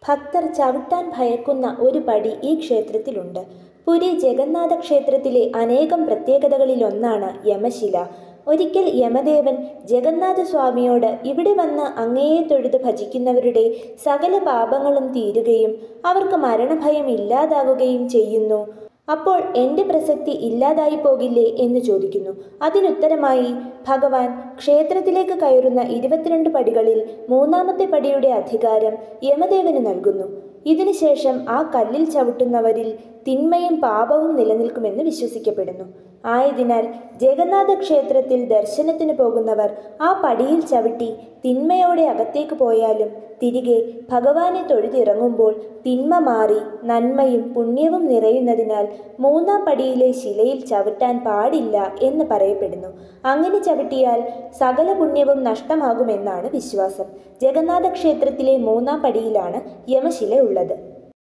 ഭക്തർ ചവിട്ടാൻ ഭയക്കുന്ന ഒരു പടി ഈ ക്ഷേത്രത്തിലുണ്ട്. പുരി ജഗന്നാഥ ക്ഷേത്രത്തിലെ അനേകം പ്രത്യേകതകളിലൊന്നാണ് യമശില. ഒരിക്കൽ യമദേവൻ ജഗന്നാഥ സ്വാമിയോട് ഇവിടെ വന്ന് അങ്ങയെ തൊഴുത് ഭജിക്കുന്നവരുടെ സകല പാപങ്ങളും തീരുകയും അവർക്ക് മരണഭയം ഇല്ലാതാവുകയും ചെയ്യുന്നു. അപ്പോൾ എൻ്റെ പ്രസക്തി ഇല്ലാതായി പോകില്ലേ എന്ന് ചോദിക്കുന്നു. അതിനുത്തരമായി ഭഗവാൻ ക്ഷേത്രത്തിലേക്ക് കയറുന്ന 22 പടികളിൽ 3ാമത്തെ പടിയുടെ അധികാരം യമദേവന് നൽകുന്നു. ഇതിനുശേഷം ആ കല്ലിൽ ചവിട്ടുന്നവരിൽ തിന്മയും പാപവും നിലനിൽക്കുമെന്ന് വിശ്വസിക്കപ്പെടുന്നു. ആയതിനാൽ ജഗന്നാഥ ക്ഷേത്രത്തിൽ ദർശനത്തിന് പോകുന്നവർ ആ പടിയിൽ ചവിട്ടി തിന്മയോടെ അകത്തേക്ക് പോയാലും തിരികെ ഭഗവാനെ തൊഴുതിറങ്ങുമ്പോൾ തിന്മ മാറി നന്മയും പുണ്യവും നിറയുന്നതിനാൽ 3ാം പടിയിലെ ശിലയിൽ ചവിട്ടാൻ പാടില്ല എന്ന് പറയപ്പെടുന്നു. അങ്ങനെ ചവിട്ടിയാൽ സകല പുണ്യവും നഷ്ടമാകുമെന്നാണ് വിശ്വാസം. ജഗന്നാഥ ക്ഷേത്രത്തിലെ 3ാം പടിയിലാണ് യമശില ഉള്ളത്.